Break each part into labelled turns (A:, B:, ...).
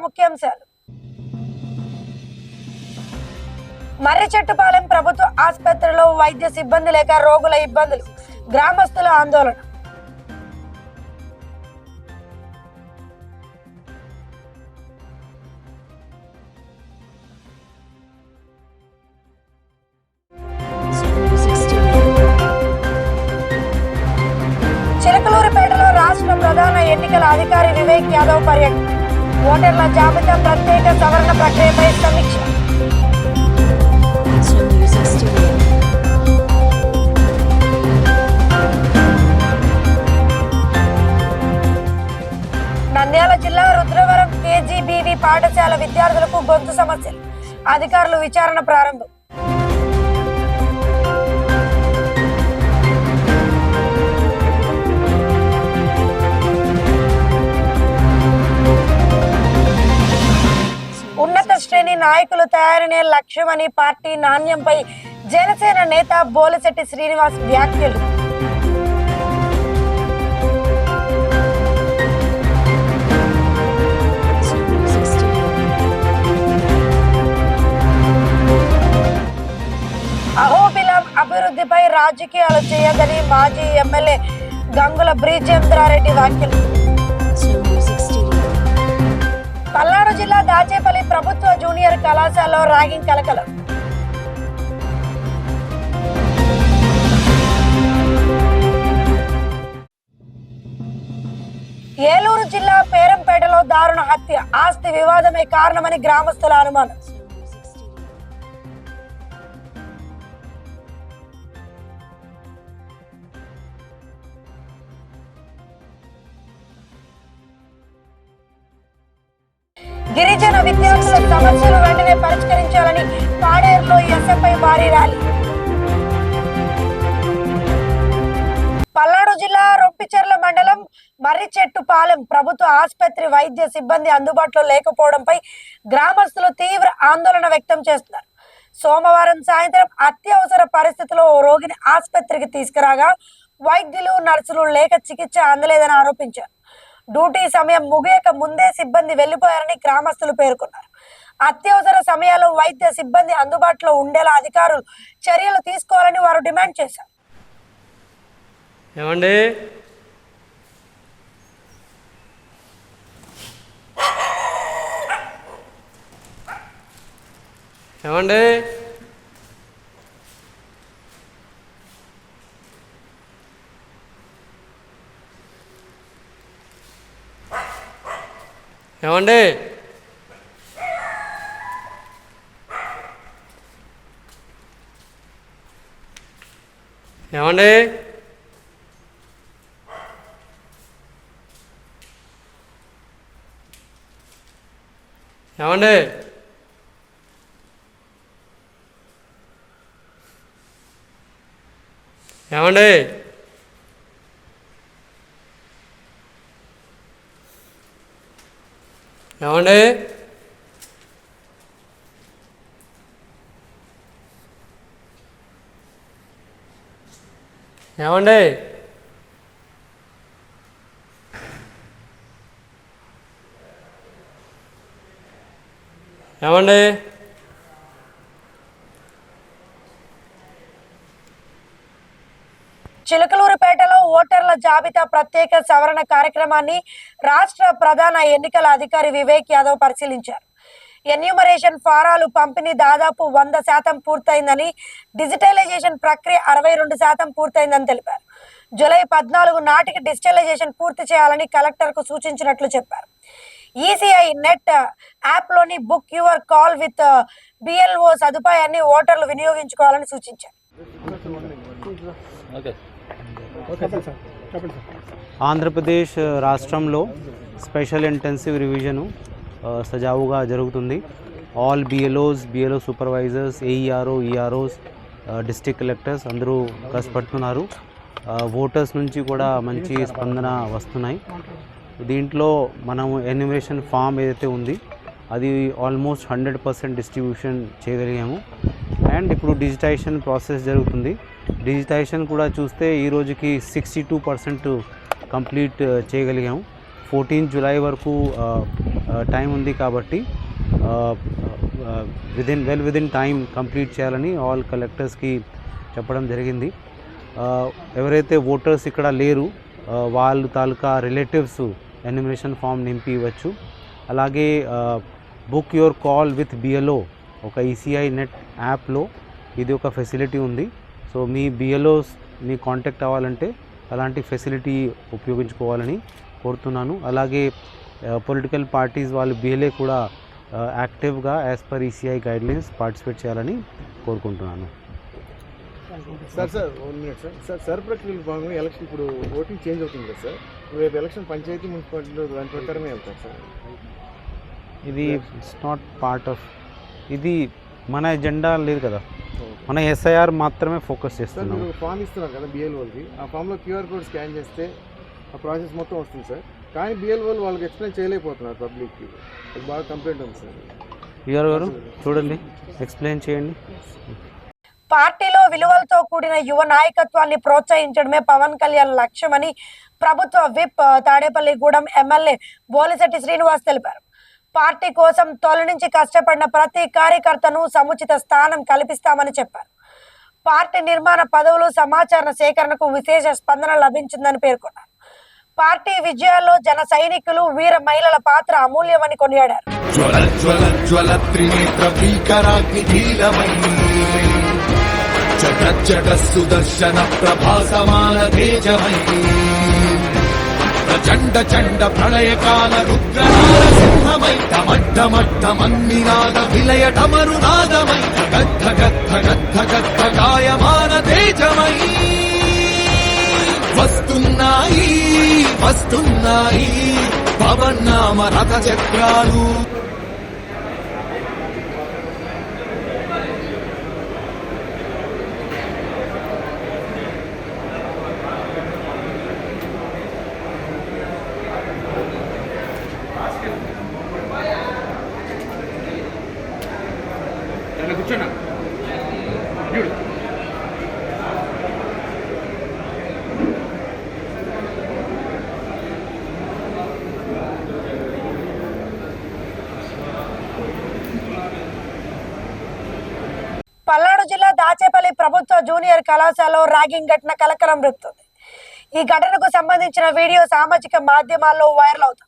A: ముఖ్యాంశాలు. మర్రిచెట్టుపాలెం ప్రభుత్వ ఆసుపత్రిలో వైద్య సిబ్బంది లేక రోగుల ఇబ్బందులు, గ్రామస్తుల ఆందోళన. చిలకలూరిపేటలో రాష్ట్ర ప్రధాన ఎన్నికల అధికారి వివేక్ యాదవ్ పర్యటన, ఓటర్ల జాబితా ప్రత్యేక సవరణ ప్రక్రియపై సమీక్ష. నంద్యాల జిల్లా రుద్రవరం కేజీబీవీ పాఠశాల విద్యార్థులకు గొంతు సమస్యలు, అధికారులు విచారణ ప్రారంభం. ఉన్నత శ్రేణి నాయకులు తయారనే లక్ష్యమని పార్టీ నాణ్యంపై జనసేన నేత బోలిశెట్టి శ్రీనివాస్ వ్యాఖ్యలు. అహోబిలం అభివృద్ధిపై రాజకీయాలు చేయదని మాజీ ఎమ్మెల్యే గంగుల బ్రిజేంద్రారెడ్డి వ్యాఖ్యలు. పల్నాడు జిల్లా దాచేపల్లి ప్రభుత్వ జూనియర్ కళాశాలలో ర్యాగింగ్ కలకలం. ఏలూరు జిల్లా పేరంపేటలో దారుణ హత్య, ఆస్తి వివాదమే కారణమని గ్రామస్తుల అనుమానం. గిరిజన విద్యార్థుల సమస్యలు వెంటనే పరిష్కరించాలని పాడేరులో ఎస్ఎఫ్ఐ భారీ ర్యాలీ. పల్నాడు జిల్లా రొంపిచెర్ల మండలం మర్రిచెట్టుపాలెం ప్రభుత్వ ఆసుపత్రి వైద్య సిబ్బంది అందుబాటులో లేకపోవడంపై గ్రామస్తులు తీవ్ర ఆందోళన వ్యక్తం చేస్తున్నారు. సోమవారం సాయంత్రం అత్యవసర పరిస్థితిలో ఓ రోగిని ఆసుపత్రికి తీసుకురాగా వైద్యులు నర్సులు లేక చికిత్స అందలేదని ఆరోపించారు. డ్యూటీ సమయం ముగియక ముందే సిబ్బంది వెళ్లిపోయారని గ్రామస్తులు పేర్కొన్నారు. అత్యవసర సమయాల్లో వైద్య సిబ్బంది అందుబాటులో ఉండేలా అధికారులు చర్యలు తీసుకోవాలని వారు డిమాండ్ చేశారు.
B: ఏమండి ఏమండి ఏమండి ఏమండి ఏమండి ఏమండి ఏమండి ఏమండి ఏమండి
A: చిలకలూరుపేటలో ఓటర్ల జాబితా ప్రత్యేక సవరణ కార్యక్రమాన్ని రాష్ట్ర ప్రధాన ఎన్నికల అధికారి వివేక్ యాదవ్ పరిశీలించారు. ఎన్యూమరేషన్ ఫారాలు పంపిణీ దాదాపు 100% పూర్తయిందని, డిజిటలైజేషన్ ప్రక్రియ 62% పూర్తయిందని తెలిపారు. జూలై 14 నాటికి డిజిటలైజేషన్ పూర్తి చేయాలని కలెక్టర్కు సూచించినట్లు చెప్పారు. ఈసీఐ నెట్ యాప్లోని book your call with BLO సదుపాయాన్ని ఓటర్లు వినియోగించుకోవాలని సూచించారు.
C: ఆంధ్రప్రదేశ్ రాష్ట్రంలో స్పెషల్ ఇంటెన్సివ్ రివిజను సజావుగా జరుగుతుంది. All BLO supervisors, AERO, EROs, district collectors అందరూ కష్టపడుతున్నారు. ఓటర్స్ నుంచి కూడా మంచి స్పందన వస్తున్నాయి. దీంట్లో మనం ఎన్యూమరేషన్ ఫామ్ ఏదైతే ఉంది అది ఆల్మోస్ట్ 100% డిస్ట్రిబ్యూషన్ చేయగలిగాము. అండ్ ఇప్పుడు డిజిటైజేషన్ ప్రాసెస్ జరుగుతుంది. డిజిటైజేషన్ కూడా చూస్తే ఈ రోజుకి 62% కంప్లీట్ చేయగలిగాము. 14 జూలై వరకు టైం ఉంది కాబట్టి విదిన్ టైం కంప్లీట్ చేయాలని ఆల్ కలెక్టర్స్కి చెప్పడం జరిగింది. ఎవరైతే ఓటర్స్ ఇక్కడ లేరు వాళ్ళు తాలూకా రిలేటివ్స్ ఎన్యుమరేషన్ ఫామ్ నింపి ఇవ్వచ్చు. అలాగే book your call with BLO ఒక ఈసీఐ నెట్ యాప్లో ఇది ఒక ఫెసిలిటీ ఉంది. సో మీ బిఎల్ఓస్ మీ కాంటాక్ట్ అవ్వాలంటే అలాంటి ఫెసిలిటీ ఉపయోగించుకోవాలని కోరుతున్నాను. అలాగే పొలిటికల్ పార్టీస్ వాళ్ళు బిఎల్ఏ కూడా యాక్టివ్గా as per ECI guidelines participate చేయాలని కోరుకుంటున్నాను.
D: Sir 1 minute sir. సార్ ప్రక్రియలో భాగంగా ఎలక్షన్ ఇప్పుడు ఓటింగ్ చేంజ్ అవుతుంది కదా సార్, రేపు ఎలక్షన్ పంచాయతీ మున్సిపాలిటీలో దాని ప్రకారమే వెళ్తారు సార్.
C: ఇది ఇట్స్ నాట్ పార్ట్ ఆఫ్ ఇది మన ఎజెండా లేదు కదా, మన ఎస్ఐఆర్ మాత్రమే ఫోకస్
D: సార్
C: చేస్తున్నాం.
D: మీరు ఫామ్ ఇస్తున్నారు కదా బిఎల్ఓకి, ఆ ఫామ్లో క్యూఆర్ కోడ్ స్కాన్ చేస్తే ఆ ప్రాసెస్ మొత్తం వస్తుంది సార్. కానీ బిఎల్ఓలు వాళ్ళకి ఎక్స్ప్లెయిన్ చేయలేకపోతున్నారు పబ్లిక్కి, అది బాగా కంప్లైంట్ ఉంది సార్.
C: యూఆర్ గారు చూడండి, ఎక్స్ప్లెయిన్ చేయండి.
A: పార్టీలో విలువలతో కూడిన యువ నాయకత్వాన్ని ప్రోత్సహించడమే పవన్ కళ్యాణ్ లక్ష్యమని ప్రభుత్వ విప్ తాడేపల్లిగూడెం ఎమ్మెల్యే బోలిశెట్టి శ్రీనివాస్ తెలిపారు. పార్టీ కోసం తొలి నుంచి కష్టపడిన ప్రతి కార్యకర్తను సముచిత స్థానం కల్పిస్తామని చెప్పారు. పార్టీ నిర్మాణ పదవులు సమాచార సేకరణకు విశేష స్పందన లభించిందని పేర్కొన్నారు. పార్టీ విజయాల్లో జన సైనికులు వీర మహిళల పాత్ర అమూల్యమని కొనియాడారు.
E: సుదర్శన ప్రభాసమాన తేజమై ప్రచండ చండ ప్రళయకాల రుద్రనారసింహమై టమడ్డమడ్డమన్నినాద విలయ డమరునాదమై గద్ధ గద్ధ గద్ధ గద్ధ గాయమాన తేజమై వస్తున్నాయి వస్తున్నాయి పవన్నామ రథ చక్రాలు.
A: పల్నాడు జిల్లా దాచేపల్లి ప్రభుత్వ జూనియర్ కళాశాలలో ర్యాగింగ్ ఘటన కలకలం రేపుతుంది. ఈ ఘటనకు సంబంధించిన వీడియో సామాజిక మాధ్యమాల్లో వైరల్ అవుతుంది.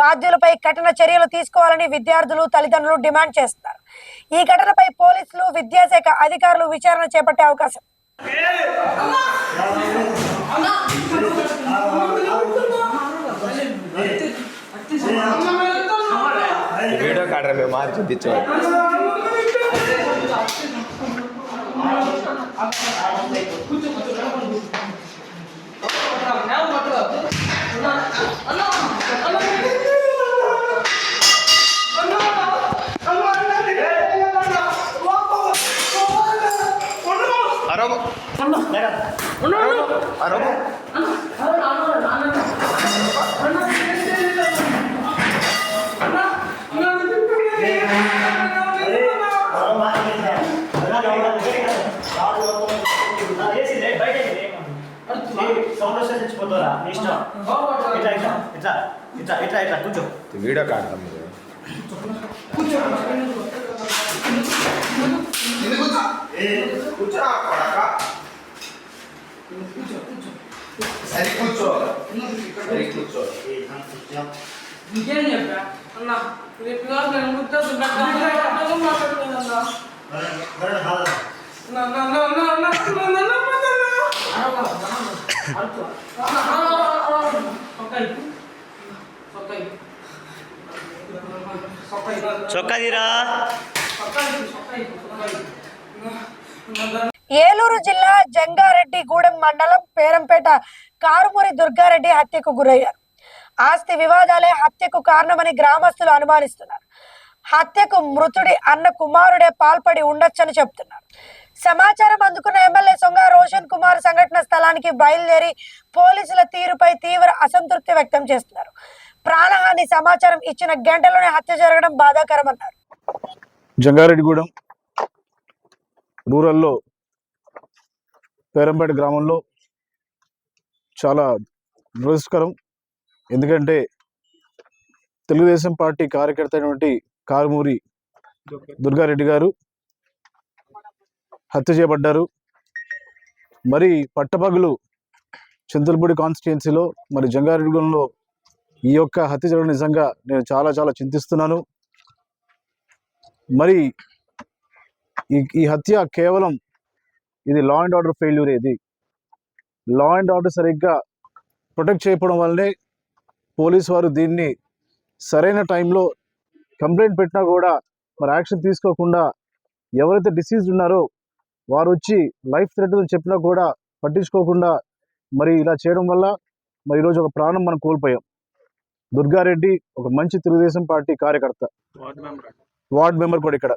A: బాధ్యులపై కఠిన చర్యలు తీసుకోవాలని విద్యార్థులు తల్లిదండ్రులు డిమాండ్ చేస్తున్నారు. ఈ ఘటనపై పోలీసులు విద్యాశాఖ అధికారులు విచారణ చేపట్టే అవకాశం.
F: వీడియో కాడరా మేము మార్చి తెచ్చేవాళ్ళు. వీడియో కాడతాం మీరు సరి కూర్చో
G: ఇంకేం చెప్పా అన్న
A: ఏలూరు జిల్లా జంగారెడ్డిగూడెం మండలం పేరంపేట కారుమూరి దుర్గారెడ్డి హత్యకు గురయ్యారు. ఆస్తి వివాదాలే హత్యకు కారణమని గ్రామస్తులు అనుమానిస్తున్నారు. హత్యకు మృతుడి అన్న కుమారుడే పాల్పడి ఉండొచ్చని చెబుతున్నారు. సమాచారం అందుకున్న ఎమ్మెల్యే సొంగ రోషన్ కుమార్ సంఘటన స్థలానికి బయలుదేరి పోలీసుల తీరుపై తీవ్ర అసంతృప్తి వ్యక్తం చేస్తున్నారు. ప్రాణహాని సమాచారం ఇచ్చిన గంటలోనే హత్య జరగడం బాధాకరమన్నారు.
H: జంగారెడ్డిగూడెం రూరల్లో పేరంపేట గ్రామంలో చాలా దురదృష్టకరం. ఎందుకంటే తెలుగుదేశం పార్టీ కార్యకర్త అయినటువంటి కారుమూరి దుర్గారెడ్డి గారు హత్య చేయబడ్డారు. మరి పట్టపగలు చింతలపూడి కాన్స్టిట్యుయెన్సీలో మరి జంగారెడ్డిగూడెంలో ఈ యొక్క హత్య జరగడం నిజంగా నేను చాలా చాలా చింతిస్తున్నాను. మరి ఈ హత్య కేవలం ఇది లా అండ్ ఆర్డర్ ఫెయిల్యూర్. ఇది లా అండ్ ఆర్డర్ సరిగ్గా ప్రొటెక్ట్ చేయకపోవడం వల్లనే పోలీసు వారు దీన్ని సరైన టైంలో కంప్లైంట్ పెట్టినా కూడా మరి యాక్షన్ తీసుకోకుండా ఎవరైతే డిసీజ్డ్ ఉన్నారో వారు వచ్చి లైఫ్ థ్రెట్ అని చెప్పినా కూడా పట్టించుకోకుండా మరి ఇలా చేయడం వల్ల మరి ఈరోజు ఒక ప్రాణం మనం కోల్పోయాం. దుర్గారెడ్డి ఒక మంచి తెలుగుదేశం పార్టీ కార్యకర్త, వార్డ్ మెంబర్ కూడా ఇక్కడ.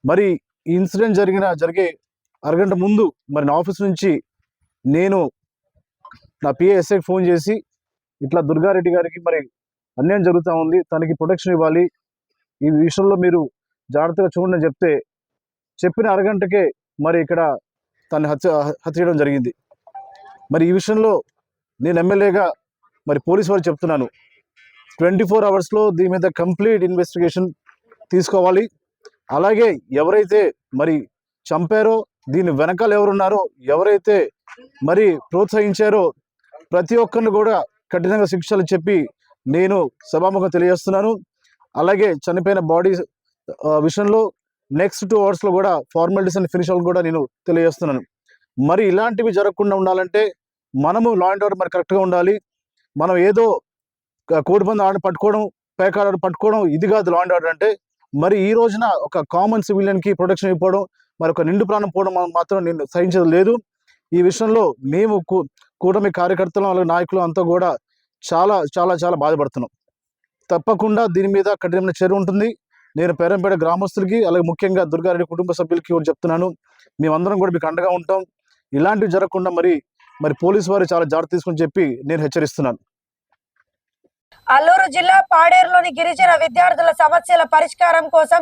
H: మరి ఈ ఇన్సిడెంట్ జరిగే అరగంట ముందు మరి నా ఆఫీస్ నుంచి నేను నా పిఏఎస్ఐకి ఫోన్ చేసి ఇట్లా దుర్గారెడ్డి గారికి మరి అన్యాయం జరుగుతూ ఉంది, తనకి ప్రొటెక్షన్ ఇవ్వాలి, ఈ విషయంలో మీరు జాగ్రత్తగా చూడండి అని చెప్తే చెప్పిన అరగంటకే మరి ఇక్కడ తను హత్య చేయడం జరిగింది. మరి ఈ విషయంలో నేను ఎమ్మెల్యేగా మరి పోలీసు వారు చెప్తున్నాను, 24 అవర్స్లో దీని మీద కంప్లీట్ ఇన్వెస్టిగేషన్ తీసుకోవాలి. అలాగే ఎవరైతే మరి చంపారో దీని వెనకాల ఎవరున్నారో, ఎవరైతే మరి ప్రోత్సహించారో ప్రతి ఒక్కరిని కూడా కఠినంగా శిక్షలు చెప్పి నేను సభాముఖం తెలియజేస్తున్నాను. అలాగే చనిపోయిన బాడీ విషయంలో నెక్స్ట్ 2 అవర్స్లో కూడా ఫార్మాలిటీస్ అండ్ ఫినిష్ కూడా నేను తెలియజేస్తున్నాను. మరి ఇలాంటివి జరగకుండా ఉండాలంటే మనము లా అండ్ ఆర్డర్ మరి కరెక్ట్గా ఉండాలి. మనం ఏదో కోడిపంది ఆడ పట్టుకోవడం, పేకాడ పట్టుకోవడం ఇది కాదు లా అండ్ ఆర్డర్ అంటే. మరి ఈ రోజున ఒక కామన్ సివిలియన్కి ప్రొటెక్షన్ ఇవ్వడం, మరి ఒక నిండు ప్రాణం పోవడం మాత్రం నేను సహించడం లేదు. ఈ విషయంలో మేము కూటమి కార్యకర్తలు అలాగే నాయకులు అంతా కూడా చాలా చాలా చాలా బాధపడుతున్నాం. తప్పకుండా దీని మీద కఠినమైన చర్య ఉంటుంది. నేను పేరంపేట గ్రామస్తులకి అలాగే ముఖ్యంగా దుర్గారెడ్డి కుటుంబ సభ్యులకి కూడా చెప్తున్నాను, మేమందరం కూడా మీకు అండగా ఉంటాం. ఇలాంటివి జరగకుండా మరి పోలీసు వారు చాలా జాగ్రత్త తీసుకుని చెప్పి నేను హెచ్చరిస్తున్నాను.
A: అల్లూరు జిల్లా పాడేరులోని గిరిజన విద్యార్థుల సమస్యల పరిష్కారం కోసం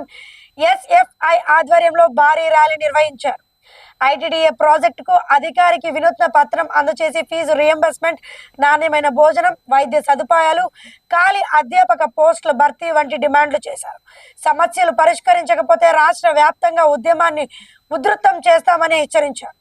A: SFI ఆధ్వర్యంలో భారీ ర్యాలీ నిర్వహించారు. ITDA ప్రాజెక్టుకు అధికారికి వినూత్న పత్రం అందజేసి ఫీజు రియంబర్స్మెంట్, నాణ్యమైన భోజనం, వైద్య సదుపాయాలు, ఖాళీ అధ్యాపక పోస్టుల భర్తీ వంటి డిమాండ్లు చేశారు. సమస్యలు పరిష్కరించకపోతే రాష్ట్ర వ్యాప్తంగా ఉద్యమాన్ని ఉధృతం చేస్తామని హెచ్చరించారు.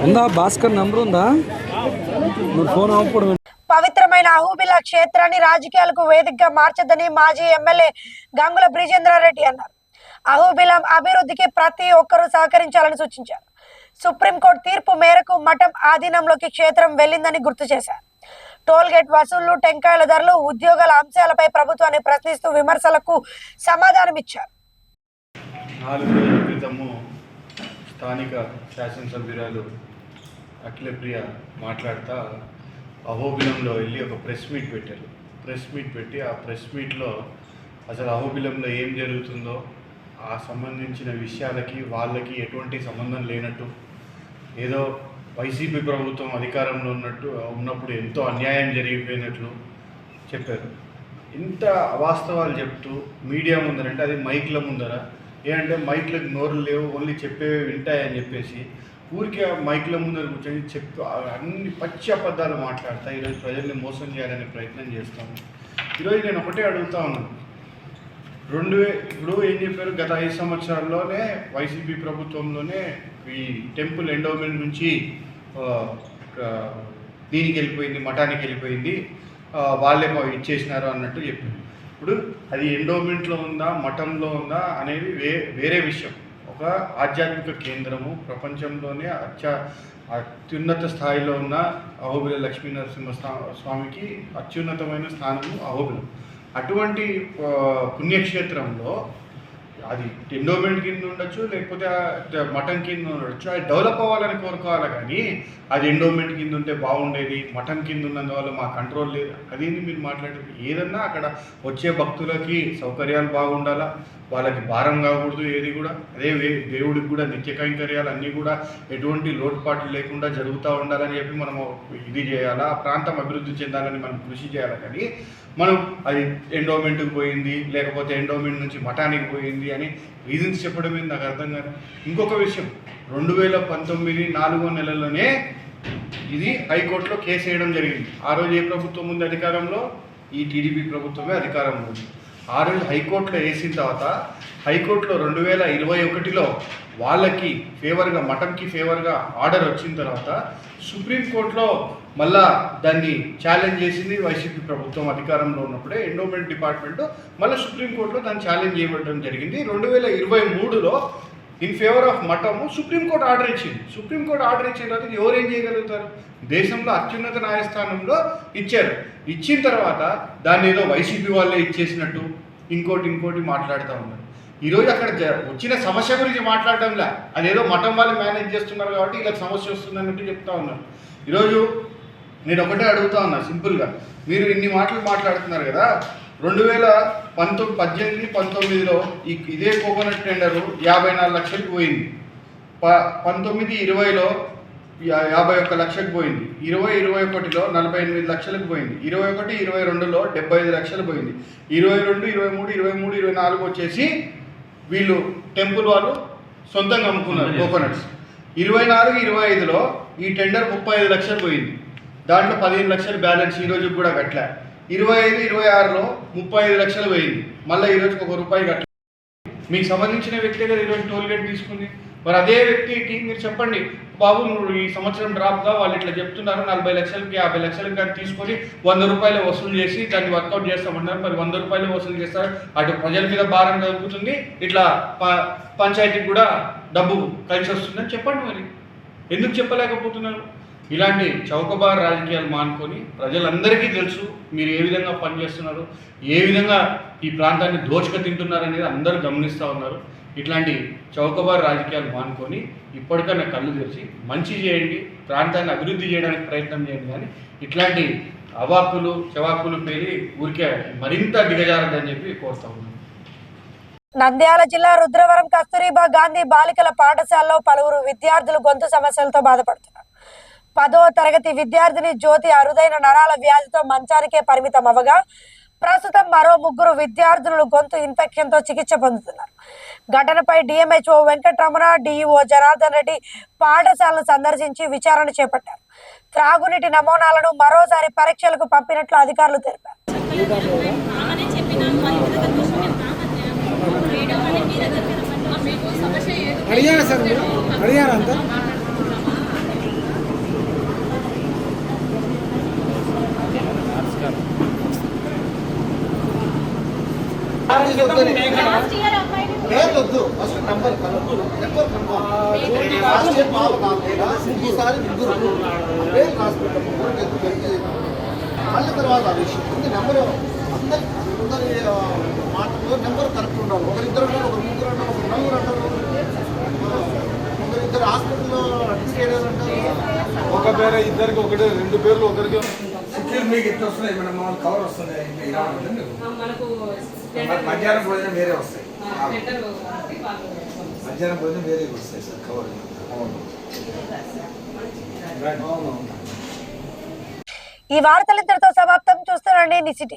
B: ఉందా భాస్కర్ నంబర్ ఉందా? నువ్వు ఫోన్ అవ్వకూడదు.
A: పవిత్రమైన అహోబిల క్షేత్రాన్ని రాజకీయాలకు వేదికగా మార్చదని మాజీ ఎమ్మెల్యే గంగుల బ్రిజేంద్రారెడ్డి అన్నారు. అహోబిలం అభివృద్ధికి ప్రతి ఒక్కరూ సహకరించాలని సూచించారు. సుప్రీంకోర్టు తీర్పు మేరకు మఠం ఆధీనంలోకి క్షేత్రం వెళ్లిందని గుర్తు చేశారు. టోల్ గేట్ వసూళ్లు, టెంకాయల ధరలు, ఉద్యోగాల అంశాలపై ప్రభుత్వాన్ని ప్రశ్నిస్తూ విమర్శలకు సమాధానమిచ్చారు.
I: 4 రోజుల క్రితము స్థానిక శాసనసభ్యురాలు అఖిలప్రియ మాట్లాడుతూ అహోబిలంలో వెళ్ళి ఒక ప్రెస్ మీట్ పెట్టారు. ప్రెస్ మీట్ పెట్టి ఆ ప్రెస్ మీట్లో అసలు అహోబిలంలో ఏం జరుగుతుందో ఆ సంబంధించిన విషయాలకి వాళ్ళకి ఎటువంటి సంబంధం లేనట్టు ఏదో వైసీపీ ప్రభుత్వం అధికారంలో ఉన్నప్పుడు ఎంతో అన్యాయం జరిగిపోయినట్లు చెప్పారు. ఇంత అవాస్తవాలు చెప్తూ మీడియా ముందరంటే అది మైక్ల ముందర ఏంటంటే మైక్లకు నోరులు లేవు, ఓన్లీ చెప్పేవి వింటాయని చెప్పేసి ఊరికే మైక్ల ముందర కూర్చొని చెప్తూ అన్ని పచ్చి అబద్ధాలు మాట్లాడతా ఈరోజు ప్రజల్ని మోసం చేయాలనే ప్రయత్నం చేస్తాను. ఈరోజు నేను ఒకటే అడుగుతా ఉన్నాను, ఇప్పుడు ఏం చెప్పారు, గత 5 సంవత్సరాల్లోనే వైసీపీ ప్రభుత్వంలోనే ఈ టెంపుల్ ఎండోమెంట్ నుంచి దీనికి వెళ్ళిపోయింది, మఠానికి వెళ్ళిపోయింది, వాళ్ళే ఇచ్చేసినారు అన్నట్టు చెప్పింది. ఇప్పుడు అది ఎండోమెంట్లో ఉందా మఠంలో ఉందా అనేది వేరే విషయం. ఒక ఆధ్యాత్మిక కేంద్రము, ప్రపంచంలోనే అత్యున్నత స్థాయిలో ఉన్న అహోబిల లక్ష్మీనరసింహ స్వామికి అత్యున్నతమైన స్థానము అహోబిలం. అటువంటి పుణ్యక్షేత్రంలో అది ఎండోమెంట్ కింద ఉండొచ్చు, లేకపోతే మఠం కింద ఉండొచ్చు, అది డెవలప్ అవ్వాలని కోరుకోవాలి. కానీ అది ఎండోమెంట్ కింద ఉంటే బాగుండేది, మఠం కింద ఉన్నందువల్ల మా కంట్రోల్ లేదు, అదేంటి మీరు మాట్లాడేది? ఏదన్నా అక్కడ వచ్చే భక్తులకి సౌకర్యాలు బాగుండాలా, వాళ్ళకి భారం కాకూడదు ఏది కూడా. అదే దేవుడికి కూడా నిత్య కైంకర్యాలు అన్నీ కూడా ఎటువంటి లోటుపాట్లు లేకుండా జరుగుతూ ఉండాలని చెప్పి మనము ఇది చేయాలా, ఆ ప్రాంతం అభివృద్ధి చెందాలని మనం కృషి చేయాలి. కానీ మనం అది ఎండోమెంట్కి పోయింది, లేకపోతే ఎండోమెంట్ నుంచి మఠానికి పోయింది అని రీజన్స్ చెప్పడం ఏంది నాకు అర్థం కాదు. ఇంకొక విషయం, 2019 4వ నెలలోనే ఇది హైకోర్టులో కేసు వేయడం జరిగింది. ఆ రోజు ఏ ప్రభుత్వం ఉంది అధికారంలో? ఈ టీడీపీ ప్రభుత్వమే అధికారంలో ఉంది. ఆ రోజు హైకోర్టులో వేసిన తర్వాత హైకోర్టులో 2021లో వాళ్ళకి ఫేవర్గా, మఠంకి ఫేవర్గా ఆర్డర్ వచ్చిన తర్వాత సుప్రీంకోర్టులో మళ్ళా దాన్ని ఛాలెంజ్ చేసింది వైసీపీ ప్రభుత్వం అధికారంలో ఉన్నప్పుడే. ఎండోమెంట్ డిపార్ట్మెంట్ మళ్ళీ సుప్రీంకోర్టులో దాన్ని ఛాలెంజ్ చేయబడడం జరిగింది. 2023లో ఇన్ ఫేవర్ ఆఫ్ మఠము సుప్రీంకోర్టు ఆర్డర్ ఇచ్చింది. సుప్రీంకోర్టు ఆర్డర్ ఇచ్చిన తర్వాత ఎవరేం చేయగలుగుతారు? దేశంలో అత్యున్నత న్యాయస్థానంలో ఇచ్చారు. ఇచ్చిన తర్వాత దాన్ని ఏదో వైసీపీ వాళ్ళే ఇచ్చేసినట్టు ఇంకోటి మాట్లాడుతూ ఉన్నారు. ఈరోజు అక్కడ వచ్చిన సమస్య గురించి మాట్లాడడంలా, అదేదో మఠం వాళ్ళు మేనేజ్ చేస్తున్నారు కాబట్టి ఇలా సమస్య వస్తుందన్నట్టు చెప్తా ఉన్నారు. ఈరోజు నేను ఒకటే అడుగుతా ఉన్నా సింపుల్గా, మీరు ఇన్ని మాటలు మాట్లాడుతున్నారు కదా, 2018, 19లో ఇదే కోకోనట్ టెండరు 54 లక్షలకు పోయింది, 19, 20లో 51 లక్షలకు పోయింది, 20, 21లో 48 లక్షలకు పోయింది, 21, 22లో 75 లక్షలు పోయింది, 22, 23, 24 వచ్చేసి వీళ్ళు టెంపుల్ వాళ్ళు సొంతంగా అమ్ముకున్నారు కోకోనట్స్. 24, 25లో ఈ టెండర్ 35 లక్షలు పోయింది, దాంట్లో 15 లక్షలు బ్యాలెన్స్ ఈరోజు కూడా కట్టలే. 25, 26లో 35 లక్షలు పోయింది, మళ్ళీ ఈరోజుకి ₹1 కట్టలే. మీకు సంబంధించిన వ్యక్తి కదా ఈరోజు టోల్ గేట్ తీసుకుంది. మరి అదే వ్యక్తికి మీరు చెప్పండి, బాబు నువ్వు ఈ సంవత్సరం డ్రాప్గా వాళ్ళు ఇట్లా చెప్తున్నారు, 40 లక్షలకి 50 లక్షలకి కానీ తీసుకొని ₹100 వసూలు చేసి దాన్ని వర్కౌట్ చేస్తామన్నారు. మరి ₹100 వసూలు చేస్తారు, అటు ప్రజల మీద భారం కలుగుతుంది, ఇట్లా పంచాయతీకి కూడా డబ్బు కలిసి వస్తుందని చెప్పండి. మరి ఎందుకు చెప్పలేకపోతున్నారు? ఇలాంటి చౌకబార్ రాజకీయాలు మానుకొని ప్రజలందరికీ తెలుసు మీరు ఏ విధంగా పనిచేస్తున్నారు, ఏ విధంగా ఈ ప్రాంతాన్ని దోచుక తింటున్నారు అనేది అందరూ గమనిస్తూ ఉన్నారు. ఇట్లాంటి చౌకబార్ రాజకీయాలు మానుకొని ఇప్పటికైనా కళ్ళు తెరిచి మంచి చేయండి, ప్రాంతాన్ని అభివృద్ధి చేయడానికి ప్రయత్నం చేయండి. కానీ ఇట్లాంటి అవాక్కులు చవాక్కులు పేరి ఊరికే మరింత దిగజారదని చెప్పి కోరుతా ఉన్నాను.
A: నంద్యాల జిల్లా రుద్రవరం కస్తూరిబా గాంధీ బాలికల పాఠశాలలో పలువురు విద్యార్థులు గొంతు సమస్యలతో బాధపడుతున్నారు. 10వ తరగతి విద్యార్థిని జ్యోతి అరుదైన నరాల వ్యాధితో మంచానికే పరిమితం అవ్వగా ప్రస్తుతం మరో 3 విద్యార్థులు గొంతు ఇన్ఫెక్షన్ తో చికిత్స పొందుతున్నారు. ఘటనపై డిఎంహెచ్ఓ వెంకటరమణ, డిఈఓ జనార్దన్ రెడ్డి పాఠశాలను సందర్శించి విచారణ చేపట్టారు. త్రాగునీటి నమూనాలను మరోసారి పరీక్షలకు పంపినట్లు అధికారులు తెలిపారు.
D: తర్వాత నెంబర్ మాటలు నెంబర్ కరెక్ట్ ఉండాలి. ఒకరిద్దరు ఉంటారు, ఒక 3 అంటారు, ఒక 4 అంటారు, ఒకరిద్దరు హాస్పిటల్లో అడ్మిట్ అంటారు. ఒక పేరు ఇద్దరికి, 2 పేర్లు ఒకరికి. మీకు ఎట్లా వస్తున్నాయి మేడం? మామూలు కవర్ వస్తుంది, మధ్యాహ్నం భోజనం వేరే వస్తాయి, మధ్యాహ్నం భోజనం వేరే వస్తాయి సార్ కవర్.
A: ఈ వార్తలు ఇంతటితో సమాప్తం. చూస్తున్నాండి నిసిటీ.